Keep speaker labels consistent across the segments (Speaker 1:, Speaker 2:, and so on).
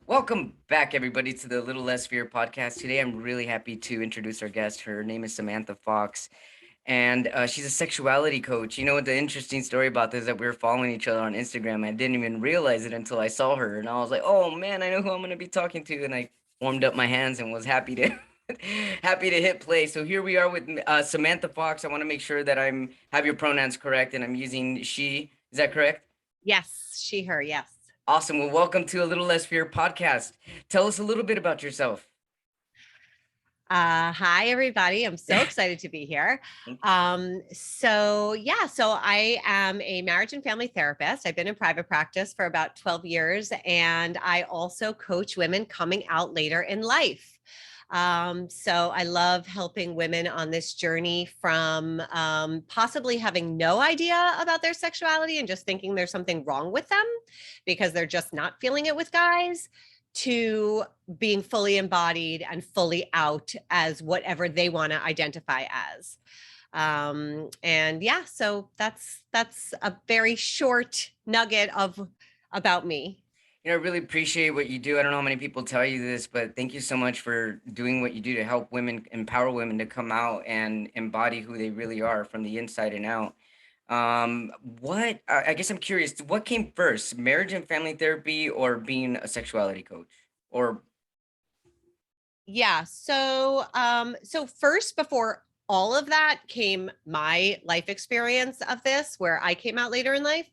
Speaker 1: Welcome back, everybody, to the Little Less Fear podcast. Today, I'm really happy to introduce our guest. Her name is Samantha Fox, and she's a sexuality coach. You know what the interesting story about this is that we were following each other on Instagram. I didn't even realize it until I saw her, and I was like, "Oh man, I know who I'm going to be talking to." And I warmed up my hands and was happy to happy to hit play. So here we are with Samantha Fox. I want to make sure that I'm have your pronouns correct, and I'm using she. Is that correct?
Speaker 2: Yes, she, her, yes.
Speaker 1: Awesome. Well, welcome to a Little Less Fear podcast. Tell us a little bit about yourself.
Speaker 2: Hi, everybody. I'm so excited to be here. So I am a marriage and family therapist. I've been in private practice for about 12 years, and I also coach women coming out later in life. So I love helping women on this journey from possibly having no idea about their sexuality and just thinking there's something wrong with them because they're just not feeling it with guys, to being fully embodied and fully out as whatever they want to identify as. And yeah, so that's a very short nugget of about me.
Speaker 1: I really appreciate what you do. I don't know how many people tell you this, but thank you so much for doing what you do to help women, empower women to come out and embody who they really are from the inside and out. I guess I'm curious, what came first, marriage and family therapy or being a sexuality coach? Or
Speaker 2: Yeah. So first, before all of that came my life experience of this, where I came out later in life.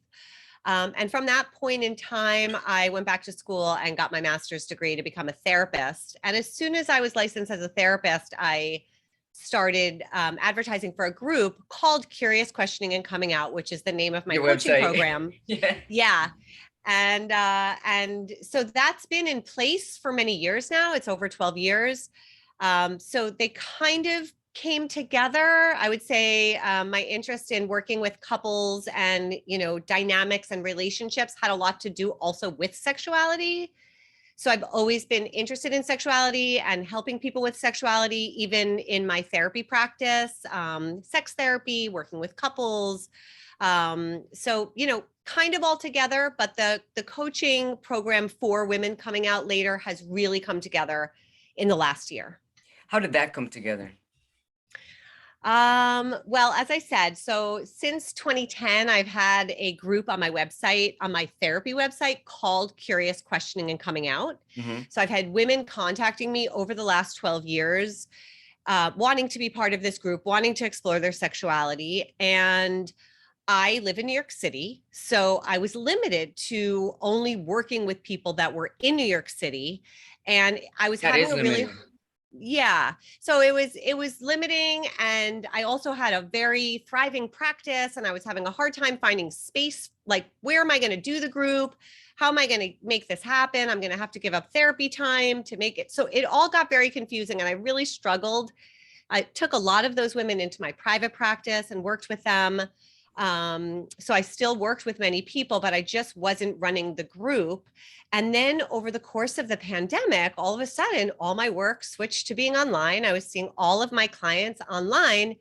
Speaker 2: And from that point in time, I went back to school and got my master's degree to become a therapist. And as soon as I was licensed as a therapist, I started advertising for a group called Curious Questioning and Coming Out, which is the name of my
Speaker 1: your
Speaker 2: coaching
Speaker 1: website?
Speaker 2: program.
Speaker 1: Yeah.
Speaker 2: Yeah. And so that's been in place for many years now. It's over 12 years. So they kind of came together. I would say my interest in working with couples and, dynamics and relationships had a lot to do also with sexuality. So I've always been interested in sexuality and helping people with sexuality, even in my therapy practice, sex therapy, working with couples. So kind of all together, but the coaching program for women coming out later has really come together in the last year.
Speaker 1: How did that come together?
Speaker 2: Well, as I said, so since 2010, I've had a group on my website, on my therapy website, called Curious Questioning and Coming Out.
Speaker 1: Hmm.
Speaker 2: So I've had women contacting me over the last 12 years, wanting to be part of this group, wanting to explore their sexuality. And I live in New York City, so I was limited to only working with people that were in New York City. And I was
Speaker 1: That
Speaker 2: having
Speaker 1: is
Speaker 2: a really,
Speaker 1: limited.
Speaker 2: yeah. So it was limiting, and I also had a very thriving practice, and I was having a hard time finding space. Like, where am I going to do the group? How am I going to make this happen? I'm going to have to give up therapy time to make it. So it all got very confusing, and I really struggled. I took a lot of those women into my private practice and worked with them. So I still worked with many people, but I just wasn't running the group. And then over the course of the pandemic, all of a sudden, all my work switched to being online. I was seeing all of my clients online.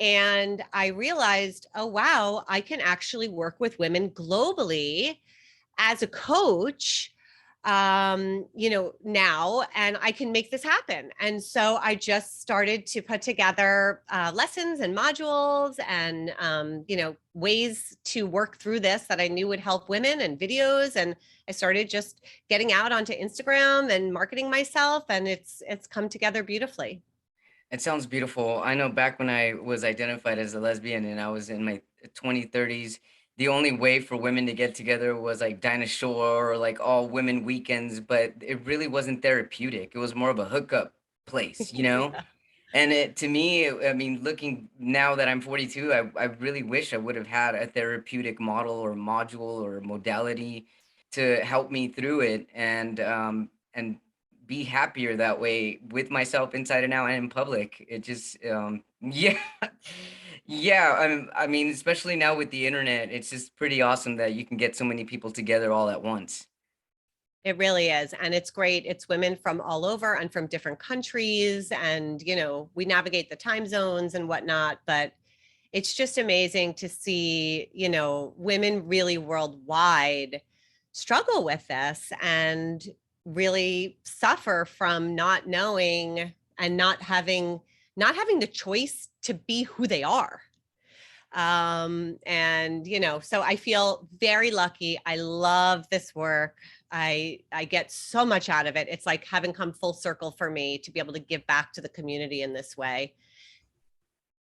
Speaker 2: And I realized, oh, wow, I can actually work with women globally as a coach, now, and I can make this happen. And so I just started to put together lessons and modules and, ways to work through this that I knew would help women, and videos. And I started just getting out onto Instagram and marketing myself, and it's come together beautifully.
Speaker 1: It sounds beautiful. I know back when I was identified as a lesbian and I was in my 30s, the only way for women to get together was like Dinah Shore or like all women weekends, but it really wasn't therapeutic. It was more of a hookup place, you know?
Speaker 2: Yeah.
Speaker 1: And it to me, I mean, looking now that I'm 42, I really wish I would have had a therapeutic model or module or modality to help me through it and be happier that way with myself inside and out and in public. It just yeah. Yeah, I mean, especially now with the internet, it's just pretty awesome that you can get so many people together all at once.
Speaker 2: It really is. And it's great. It's women from all over and from different countries. And, we navigate the time zones and whatnot. But it's just amazing to see, women really worldwide struggle with this and really suffer from not knowing and not having the choice to be who they are. And so I feel very lucky. I love this work. I get so much out of it. It's like having come full circle for me to be able to give back to the community in this way.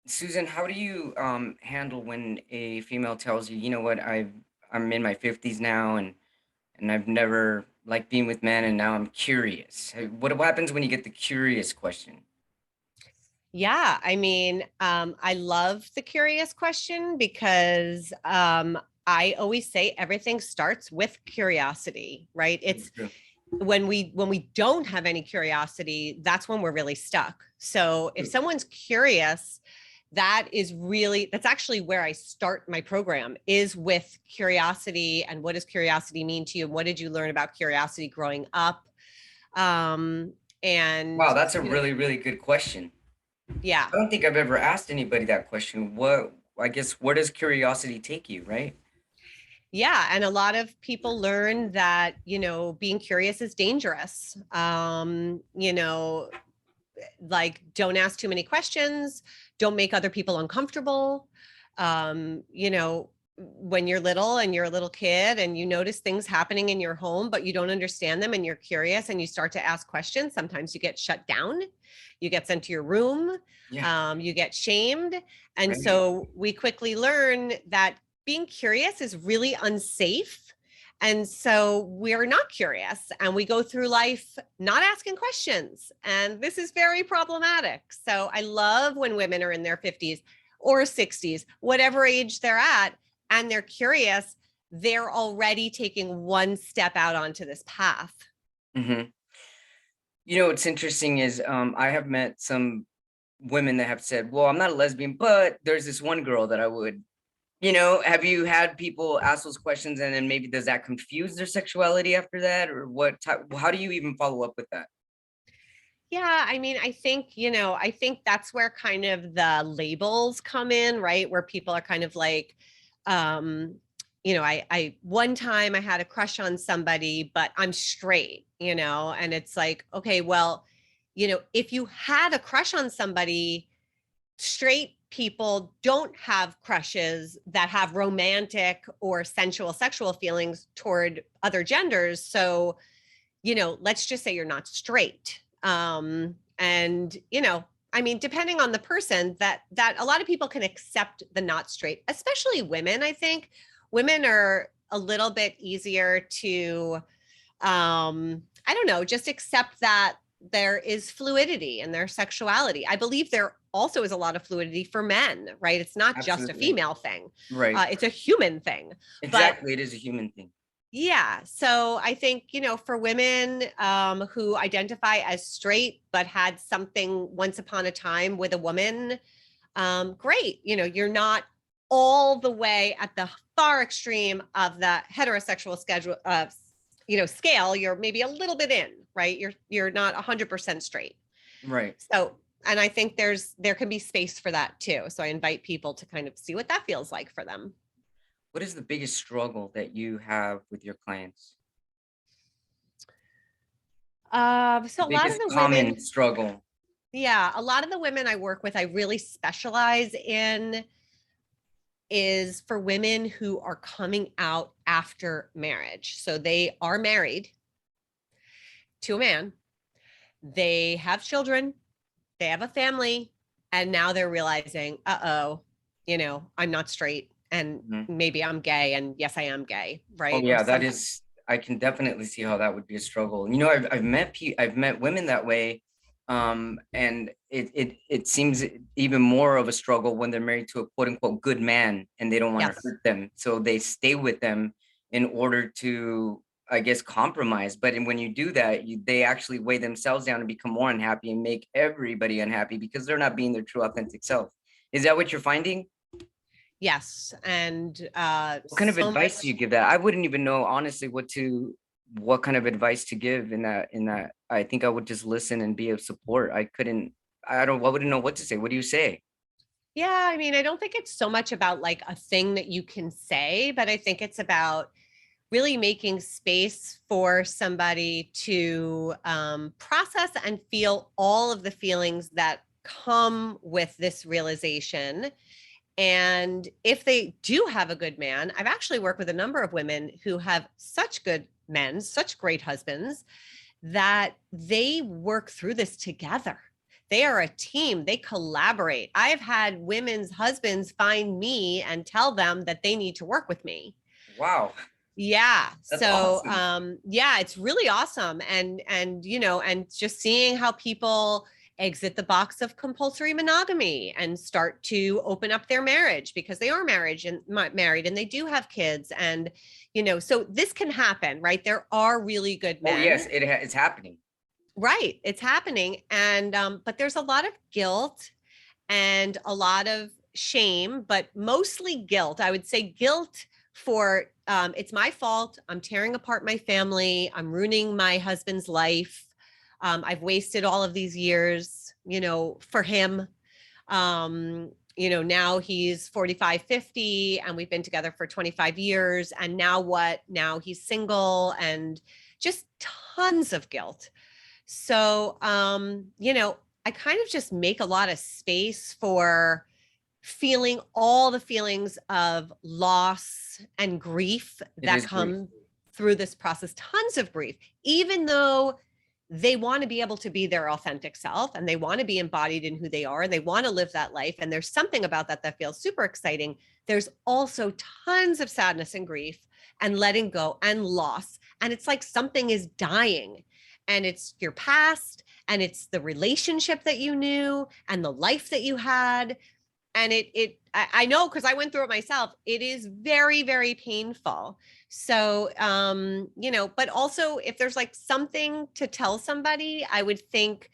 Speaker 1: Susan, how do you handle when a female tells you, you know what, I'm in my 50s now, and I've never liked being with men, and now I'm curious. What happens when you get the curious question?
Speaker 2: Yeah, I mean, I love the curious question because I always say everything starts with curiosity, right?
Speaker 1: It's
Speaker 2: It's
Speaker 1: true.
Speaker 2: when we don't have any curiosity, that's when we're really stuck. So if
Speaker 1: True.
Speaker 2: someone's curious, that's actually where I start my program, is with curiosity. And what does curiosity mean to you? What did you learn about curiosity growing up? Um, and
Speaker 1: Wow, that's a really, really good question.
Speaker 2: yeah.
Speaker 1: I don't think I've ever asked anybody that question. I guess, where does curiosity take you, right?
Speaker 2: Yeah, and a lot of people learn that, being curious is dangerous. Like, don't ask too many questions, don't make other people uncomfortable. When you're little and you're a little kid and you notice things happening in your home, but you don't understand them and you're curious and you start to ask questions, sometimes you get shut down, you get sent to your room,
Speaker 1: Yeah,
Speaker 2: you get shamed. And
Speaker 1: right.
Speaker 2: so we quickly learn that being curious is really unsafe. And so we're not curious and we go through life not asking questions. And this is very problematic. So I love when women are in their 50s or 60s, whatever age they're at, and they're curious, they're already taking one step out onto this path.
Speaker 1: Hmm. What's interesting is I have met some women that have said, well, I'm not a lesbian, but there's this one girl that I would. Have you had people ask those questions, and then maybe does that confuse their sexuality after that, or how do you even follow up with that?
Speaker 2: Yeah, I mean, I think that's where kind of the labels come in, right? Where people are kind of like, um, I one time I had a crush on somebody, but I'm straight, and it's like, okay, well, if you had a crush on somebody, straight people don't have crushes that have romantic or sensual sexual feelings toward other genders. So let's just say you're not straight. And I mean, depending on the person, that a lot of people can accept the not straight, especially women. I think women are a little bit easier to, I don't know, just accept that there is fluidity in their sexuality. I believe there also is a lot of fluidity for men, right? It's not just a
Speaker 1: Absolutely.
Speaker 2: female thing.
Speaker 1: Right.
Speaker 2: It's a human thing. But
Speaker 1: Exactly. It is a human thing.
Speaker 2: yeah. So I think, for women who identify as straight but had something once upon a time with a woman, great. You're not all the way at the far extreme of the heterosexual scale. You're maybe a little bit in, right? You're not 100% straight.
Speaker 1: Right.
Speaker 2: So, and I think there can be space for that too. So I invite people to kind of see what that feels like for them.
Speaker 1: What is the biggest struggle that you have with your clients?
Speaker 2: So
Speaker 1: The
Speaker 2: a lot of
Speaker 1: biggest
Speaker 2: the
Speaker 1: common
Speaker 2: women,
Speaker 1: struggle.
Speaker 2: yeah, a lot of the women I work with, I really specialize in is for women who are coming out after marriage. So they are married to a man, they have children, they have a family, and now they're realizing, uh-oh, I'm not straight and
Speaker 1: Mhm.
Speaker 2: maybe I'm gay, and yes, I am gay,
Speaker 1: Oh
Speaker 2: right? Or
Speaker 1: yeah, that
Speaker 2: some.
Speaker 1: is. I can definitely see how that would be a struggle. I've met women that way, and it seems even more of a struggle when they're married to a quote unquote good man and they don't want to
Speaker 2: Yes.
Speaker 1: hurt them, so they stay with them in order to, I guess, compromise. But when you do that, they actually weigh themselves down and become more unhappy and make everybody unhappy because they're not being their true authentic self. Is that what you're finding?
Speaker 2: Yes. And
Speaker 1: What kind of
Speaker 2: so
Speaker 1: advice do you
Speaker 2: much.
Speaker 1: give that? I wouldn't even know honestly what kind of advice to give in that. I think I would just listen and be of support. I wouldn't know what to say. What do you say?
Speaker 2: Yeah, I mean, I don't think it's so much about like a thing that you can say, but I think it's about really making space for somebody to process and feel all of the feelings that come with this realization. And if they do have a good man, I've actually worked with a number of women who have such good men, such great husbands, that they work through this together. They are a team, they collaborate. I've had women's husbands find me and tell them that they need to work with me.
Speaker 1: Wow.
Speaker 2: Yeah.
Speaker 1: That's
Speaker 2: So
Speaker 1: awesome.
Speaker 2: yeah, it's really awesome. And you know, and just seeing how people exit the box of compulsory monogamy and start to open up their marriage because they are married and they do have kids. And you know, so this can happen, right? There are really good
Speaker 1: Oh yes,
Speaker 2: men.
Speaker 1: it's happening.
Speaker 2: Right. It's happening. And but there's a lot of guilt and a lot of shame, but mostly guilt. I would say guilt for it's my fault. I'm tearing apart my family. I'm ruining my husband's life. I've wasted all of these years, you know, for him. You know, now he's 45, 50, and we've been together for 25 years. And now what? Now he's single and just tons of guilt. So, you know, I kind of just make a lot of space for feeling all the feelings of loss and grief
Speaker 1: It
Speaker 2: that
Speaker 1: is grief.
Speaker 2: come through this process, tons of grief, even though they want to be able to be their authentic self and they want to be embodied in who they are and they want to live that life. And there's something about that that feels super exciting. There's also tons of sadness and grief and letting go and loss. And it's like something is dying and it's your past and it's the relationship that you knew and the life that you had. And I know because I went through it myself. It is very, very painful. So, you know, but also if there's like something to tell somebody, I would think,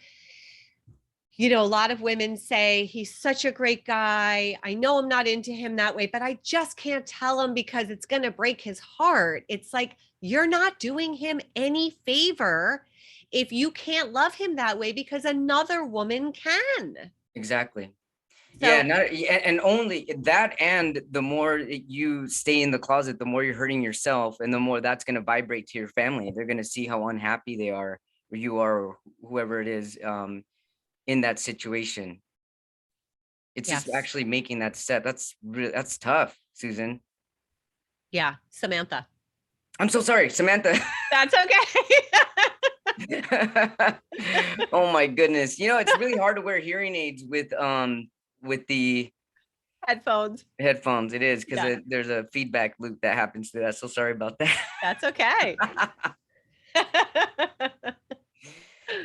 Speaker 2: you know, a lot of women say he's such a great guy. I know I'm not into him that way, but I just can't tell him because it's going to break his heart. It's like, you're not doing him any favor if you can't love him that way because another woman can.
Speaker 1: Exactly. Yeah,
Speaker 2: So,
Speaker 1: not and only that, and the more you stay in the closet, the more you're hurting yourself, and the more that's going to vibrate to your family. They're going to see how unhappy they are, or you are, or whoever it is, in that situation. It's just
Speaker 2: yes.
Speaker 1: actually making that step. That's tough, Susan.
Speaker 2: Yeah, Samantha.
Speaker 1: I'm so sorry, Samantha.
Speaker 2: That's okay.
Speaker 1: Oh my goodness. You know, it's really hard to wear hearing aids with the
Speaker 2: Headphones.
Speaker 1: headphones. It is because
Speaker 2: Yeah,
Speaker 1: there's a feedback loop that happens to that. So sorry about that.
Speaker 2: that's okay.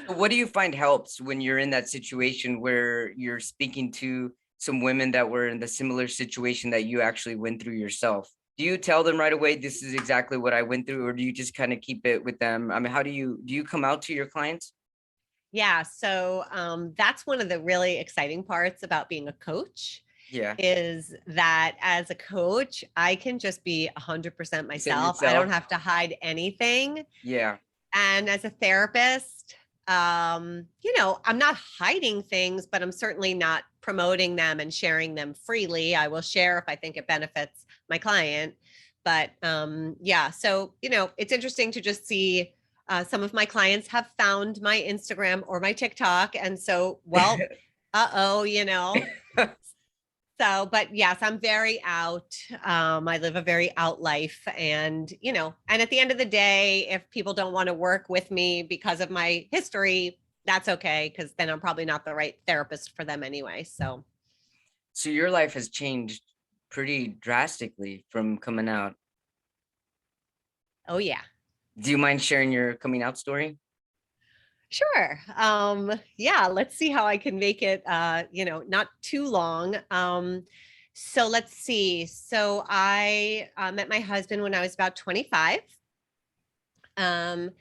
Speaker 1: So what do you find helps when you're in that situation where you're speaking to some women that were in the similar situation that you actually went through yourself? Do you tell them right away, this is exactly what I went through, or do you just kind of keep it with them? I mean, how do you come out to your clients?
Speaker 2: Yeah, so that's one of the really exciting parts about being a coach
Speaker 1: Yeah.
Speaker 2: is that as a coach, I can just be 100%
Speaker 1: You said
Speaker 2: myself. I don't
Speaker 1: yourself.
Speaker 2: have to hide anything.
Speaker 1: Yeah.
Speaker 2: And as a therapist, you know, I'm not hiding things, but I'm certainly not promoting them and sharing them freely. I will share if I think it benefits my client. But yeah, so, you know, it's interesting to just see some of my clients have found my Instagram or my TikTok. And so, well, uh-oh, you know, so, but yes, I'm very out. I live a very out life. And, you know, and at the end of the day, if people don't want to work with me because of my history, that's okay. Cause then I'm probably not the right therapist for them anyway. So,
Speaker 1: So your life has changed pretty drastically from coming out.
Speaker 2: oh, yeah,
Speaker 1: Do you mind sharing your coming out story?
Speaker 2: sure. Yeah, let's see how I can make it, you know, not too long. So let's see. So I met my husband when I was about 25. Um,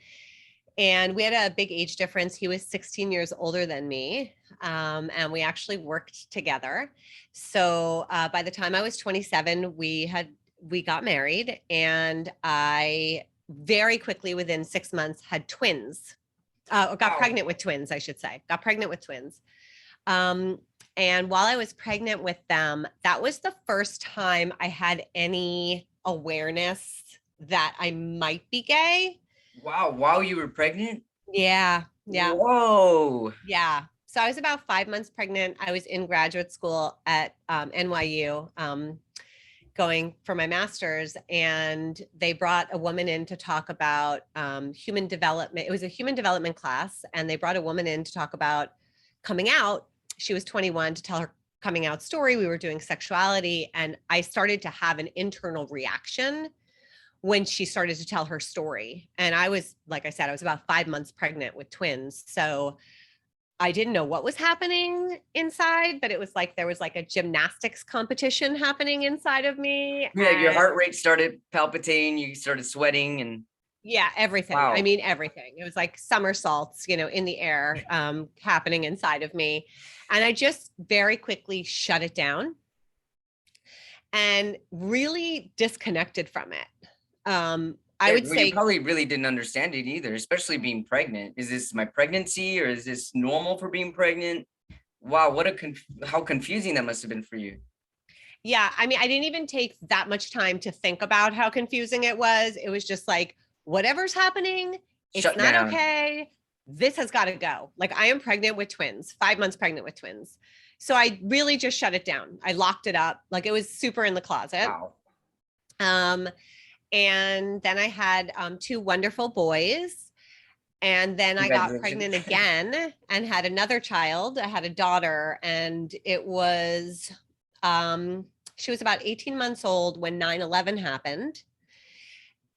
Speaker 2: and we had a big age difference. He was 16 years older than me, and we actually worked together. So by the time I was 27, we got married, and I very quickly, within 6 months, had twins. Got
Speaker 1: Wow.
Speaker 2: pregnant with twins, I should say. Got pregnant with twins. Um, and while I was pregnant with them, that was the first time I had any awareness that I might be gay.
Speaker 1: Wow, while you were pregnant?
Speaker 2: Yeah, yeah,
Speaker 1: Whoa.
Speaker 2: yeah. So I was about 5 months pregnant. I was in graduate school at NYU, going for my master's, and they brought a woman in to talk about human development. It was a human development class, and they brought a woman in to talk about coming out. She was 21, to tell her coming out story. We were doing sexuality, and I started to have an internal reaction when she started to tell her story. And I was, like I said, I was about 5 months pregnant with twins. So I didn't know what was happening inside, but it was like there was like a gymnastics competition happening inside of me.
Speaker 1: Yeah, your
Speaker 2: And
Speaker 1: heart rate started palpitating, you started sweating, and
Speaker 2: yeah, everything. I
Speaker 1: wow.
Speaker 2: mean, everything. It was like somersaults, in the air, happening inside of me. And I just very quickly shut it down and really disconnected from it. I
Speaker 1: Yeah,
Speaker 2: would
Speaker 1: well, you
Speaker 2: say,
Speaker 1: probably really didn't understand it either, especially being pregnant. Is this my pregnancy or is this normal for being pregnant? Wow, what a how confusing that must have been for you.
Speaker 2: yeah, I mean, I didn't even take that much time to think about how confusing it was. It was just like, whatever's happening, it's
Speaker 1: Shut
Speaker 2: not
Speaker 1: down.
Speaker 2: okay. This has got to go. Like, I am pregnant with twins, 5 months pregnant with twins. So I really just shut it down. I locked it up. Like, it was super in the closet.
Speaker 1: Wow.
Speaker 2: Um, and then I had two wonderful boys. And then I got
Speaker 1: Congratulations.
Speaker 2: pregnant again and had another child. I had a daughter, and it was, um, she was about 18 months old when 9/11 happened.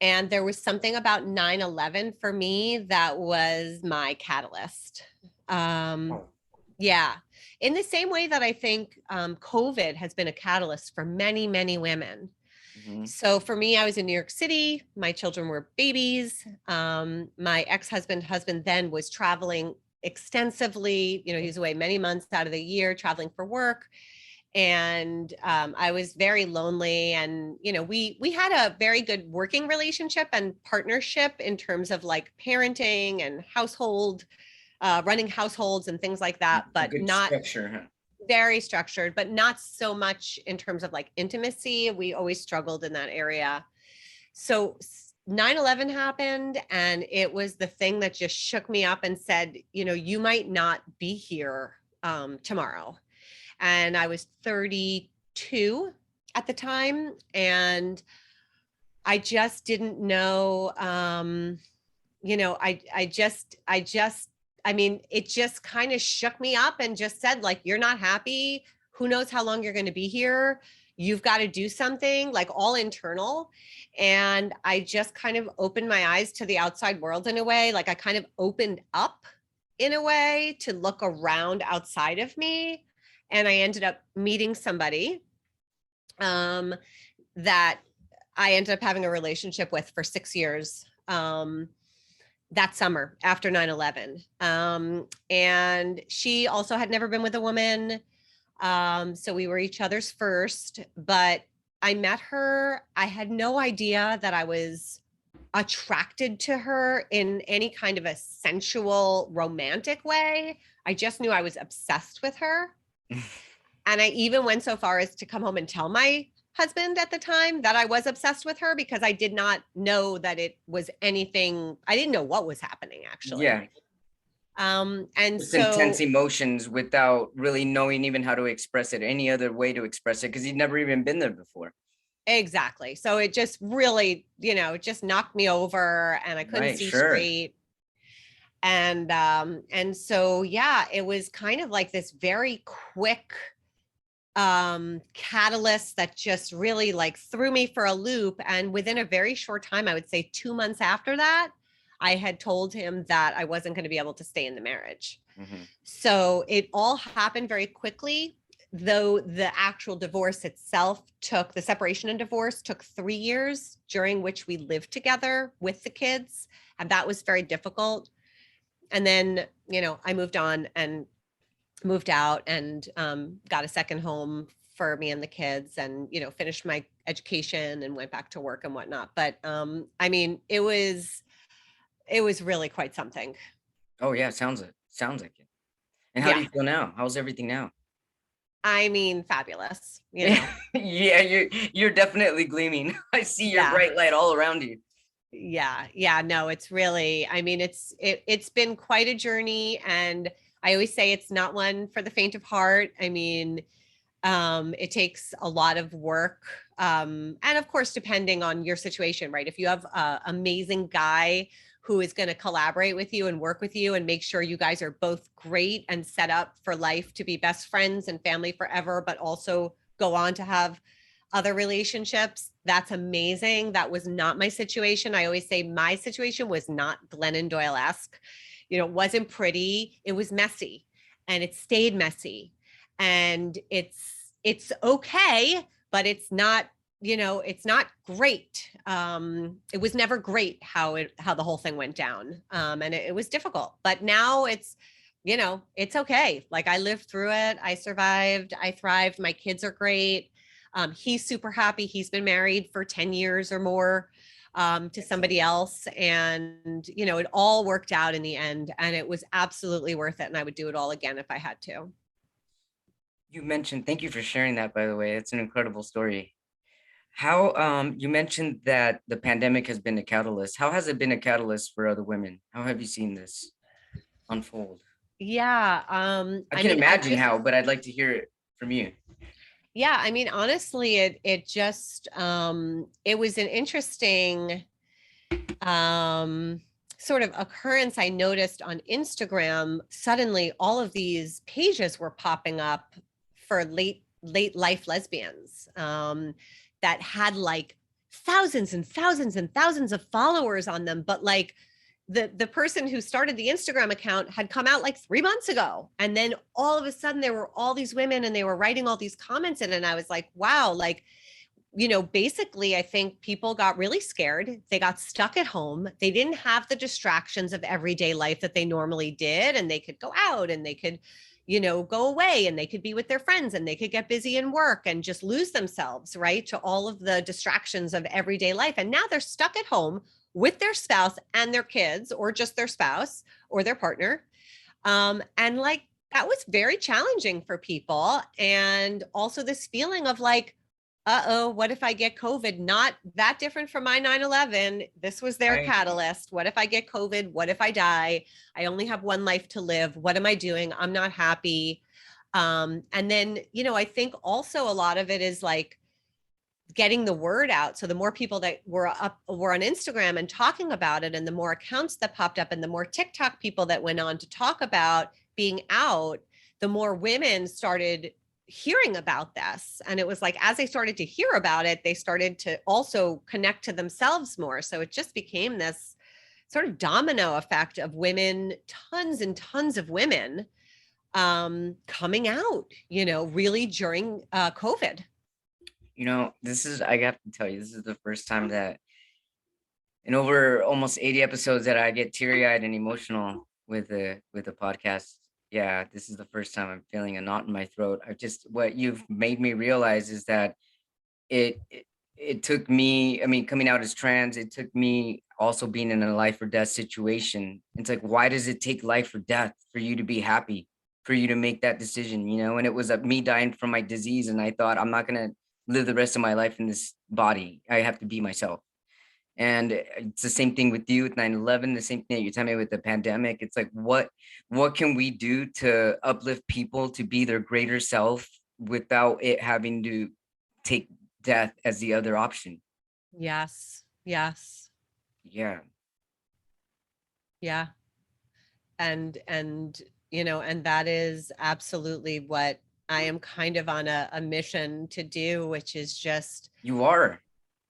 Speaker 2: And there was something about 9/11 for me that was my catalyst. Um,
Speaker 1: Oh.
Speaker 2: yeah. In the same way that I think COVID has been a catalyst for many, many women.
Speaker 1: Mhm.
Speaker 2: So for me, I was in New York City. My children were babies. My ex-husband then was traveling extensively. He was away many months out of the year traveling for work. And I was very lonely. And we had a very good working relationship and partnership in terms of like parenting and household, running households and things like that,
Speaker 1: A
Speaker 2: but
Speaker 1: good
Speaker 2: not
Speaker 1: structure, huh?
Speaker 2: very structured, but not so much in terms of like intimacy. We always struggled in that area. So 9/11 happened, and it was the thing that just shook me up and said, you might not be here tomorrow. And I was 32 at the time, and I just didn't know. I mean, it just kind of shook me up and just said, like, you're not happy. Who knows how long you're going to be here? You've got to do something, like, all internal. And I just kind of opened my eyes to the outside world in a way. Like, I kind of opened up in a way to look around outside of me. And I ended up meeting somebody um, that I ended up having a relationship with for 6 years. That summer after 9/11. And she also had never been with a woman. So we were each other's first, but I met her. I had no idea that I was attracted to her in any kind of a sensual, romantic way. I just knew I was obsessed with her. And I even went so far as to come home and tell my husband at the time that I was obsessed with her, because I did not know that it was anything. I didn't know what was happening, actually.
Speaker 1: Yeah,
Speaker 2: And
Speaker 1: just intense
Speaker 2: so
Speaker 1: emotions without really knowing even how to express it, any other way to express it, because you'd never even been there before.
Speaker 2: exactly. So it just really, it just knocked me over, and I couldn't
Speaker 1: Right,
Speaker 2: see
Speaker 1: sure.
Speaker 2: straight. And so yeah, it was kind of like this very quick catalyst that just really like threw me for a loop. And within a very short time, I would say 2 months after that, I had told him that I wasn't going to be able to stay in the marriage.
Speaker 1: Mhm.
Speaker 2: So it all happened very quickly, though the actual divorce itself took, the separation and divorce took 3 years, during which we lived together with the kids. And that was very difficult. And then, I moved on and moved out, and got a second home for me and the kids, and finished my education and went back to work and whatnot. But I mean, it was really quite something.
Speaker 1: Oh yeah, sounds like it. And how do
Speaker 2: Yeah.
Speaker 1: you feel now? How's everything now?
Speaker 2: I mean, fabulous,
Speaker 1: Yeah, you're definitely gleaming. I see your
Speaker 2: Yeah.
Speaker 1: bright light all around you.
Speaker 2: Yeah, no, it's really, I mean, it's been quite a journey, and I always say it's not one for the faint of heart. I mean, it takes a lot of work. And of course, depending on your situation, right? If you have an amazing guy who is going to collaborate with you and work with you and make sure you guys are both great and set up for life to be best friends and family forever, but also go on to have other relationships, that's amazing. That was not my situation. I always say my situation was not Glennon Doyle-esque. It wasn't pretty. It was messy, and it stayed messy, and it's okay, but it's not great. It was never great how the whole thing went down. And it was difficult, but now it's okay. Like, I lived through it. I survived. I thrived. My kids are great. He's super happy. He's been married for 10 years or more, to somebody else. And, it all worked out in the end, and it was absolutely worth it. And I would do it all again if I had to.
Speaker 1: You mentioned, thank you for sharing that, by the way. It's an incredible story. How you mentioned that the pandemic has been a catalyst. How has it been a catalyst for other women? How have you seen this unfold?
Speaker 2: Yeah.
Speaker 1: I
Speaker 2: I
Speaker 1: can
Speaker 2: mean,
Speaker 1: imagine how, but I'd like to hear it from you.
Speaker 2: yeah, I mean, honestly, it just it was an interesting um sort of occurrence. I noticed on Instagram, suddenly all of these pages were popping up for late life lesbians, that had like thousands and thousands and thousands of followers on them, but like the person who started the Instagram account had come out like 3 months ago. And then all of a sudden there were all these women, and they were writing all these comments in, and I was like, wow, like, basically, I think people got really scared. They got stuck at home. They didn't have the distractions of everyday life that they normally did. And they could go out, and they could, go away, and they could be with their friends, and they could get busy in work and just lose themselves, right, to all of the distractions of everyday life. And now they're stuck at home with their spouse and their kids, or just their spouse or their partner. And like, that was very challenging for people. And also this feeling of like, uh-oh, what if I get COVID? Not that different from my 9/11. This was their
Speaker 1: Right.
Speaker 2: catalyst. What if I get COVID? What if I die? I only have one life to live. What am I doing? I'm not happy. And then, I think also a lot of it is like getting the word out. So the more people that were on Instagram and talking about it, and the more accounts that popped up, and the more TikTok people that went on to talk about being out, the more women started hearing about this. And it was like, as they started to hear about it, they started to also connect to themselves more. So it just became this sort of domino effect of women, tons and tons of women, coming out, really during COVID.
Speaker 1: I got to tell you, this is the first time that in over almost 80 episodes that I get teary-eyed and emotional with a podcast. Yeah, this is the first time I'm feeling a knot in my throat. What you've made me realize is that it took me, I mean, coming out as trans, it took me also being in a life or death situation. It's like, why does it take life or death for you to be happy, for you to make that decision, And it was me dying from my disease, and I thought, I'm not gonna live the rest of my life in this body. I have to be myself. And it's the same thing with you with 9/11, the same thing that you're telling me with the pandemic. It's like, what can we do to uplift people to be their greater self without it having to take death as the other option?
Speaker 2: Yes. Yes.
Speaker 1: Yeah.
Speaker 2: Yeah. And and that is absolutely what I am kind of on a mission to do, which is just,
Speaker 1: You are.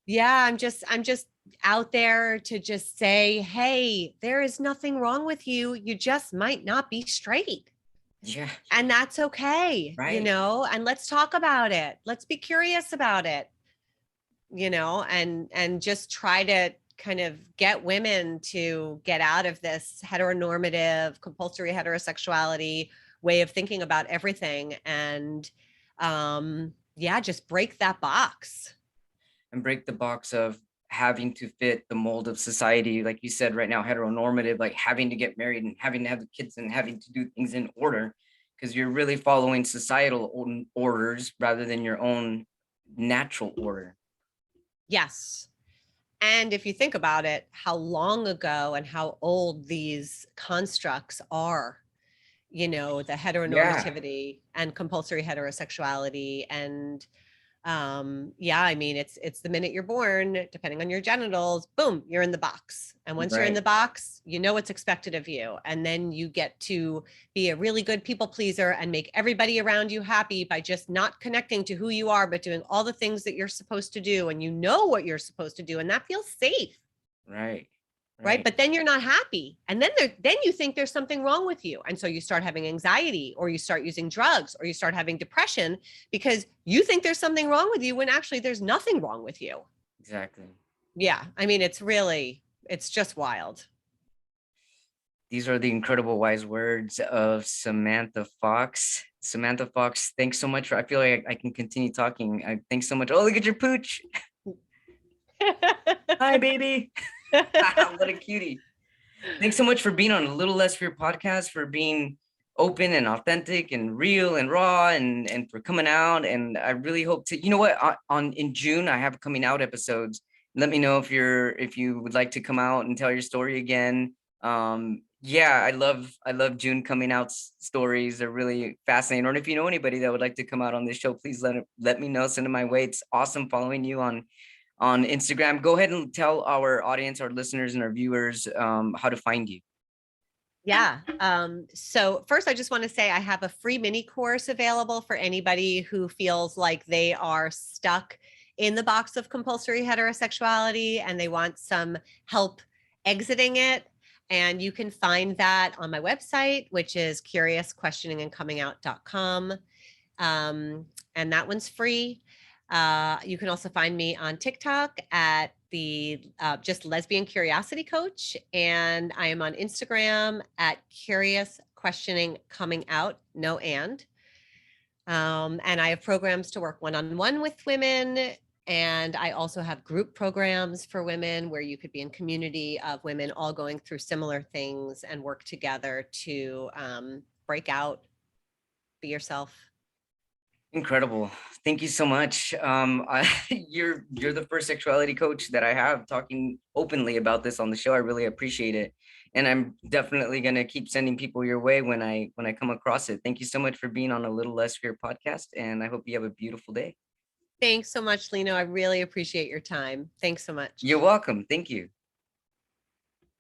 Speaker 2: yeah, I'm just out there to just say, hey, there is nothing wrong with you. You just might not be straight.
Speaker 1: Yeah.
Speaker 2: And that's okay,
Speaker 1: Right.
Speaker 2: and let's talk about it. Let's be curious about it, and just try to kind of get women to get out of this heteronormative, compulsory heterosexuality way of thinking about everything, and yeah, just break that box.
Speaker 1: And break the box of having to fit the mold of society, like you said right now, heteronormative, like having to get married and having to have the kids and having to do things in order. because you're really following societal orders rather than your own natural order.
Speaker 2: Yes. And if you think about it, how long ago and how old these constructs are, the
Speaker 1: Yeah,
Speaker 2: heteronormativity and compulsory heterosexuality. And yeah, I mean, it's the minute you're born, depending on your genitals, boom, you're in the box. And once you're in the
Speaker 1: right,
Speaker 2: box, you know what's expected of you. And then you get to be a really good people pleaser and make everybody around you happy by just not connecting to who you are, but doing all the things that you're supposed to do. And you know what you're supposed to do. And that feels safe.
Speaker 1: right,
Speaker 2: Right.
Speaker 1: right.
Speaker 2: But then you're not happy. And then you think there's something wrong with you. And so you start having anxiety, or you start using drugs, or you start having depression because you think there's something wrong with you when actually there's nothing wrong with you.
Speaker 1: Exactly.
Speaker 2: Yeah. I mean, it's just wild.
Speaker 1: These are the incredible wise words of Samantha Fox. Samantha Fox, thanks so much for, I feel like I can continue talking. Thanks so much. Oh, look at your pooch. Hi, baby. What a cutie. Thanks so much for being on a Little Less Fear podcast, for being open and authentic and real and raw, and for coming out. And I really hope to, you know what, on in June I have coming out episodes. Let me know if you would like to come out and tell your story again. Yeah, I love June coming out stories. They're really fascinating. Or if you know anybody that would like to come out on this show, please let me know. Send them my way. It's awesome following you on Instagram. Go ahead and tell our audience, our listeners, and our viewers how to find you.
Speaker 2: Yeah. So first, I just want to say I have a free mini course available for anybody who feels like they are stuck in the box of compulsory heterosexuality and they want some help exiting it. And you can find that on my website, which is curiousquestioningandcomingout.com. And that one's free. You can also find me on TikTok at the just lesbian curiosity coach, and I am on Instagram at curious questioning coming out, no and I have programs to work one-on-one with women, and I also have group programs for women where you could be in community of women all going through similar things and work together to break out, be yourself.
Speaker 1: Incredible. Thank you so much. You're the first sexuality coach that I have talking openly about this on the show. I really appreciate it. And I'm definitely gonna keep sending people your way when I come across it. Thank you so much for being on a Little Less Fear podcast. And I hope you have a beautiful day.
Speaker 2: Thanks so much, Lino. I really appreciate your time. Thanks so much.
Speaker 1: You're welcome. Thank you.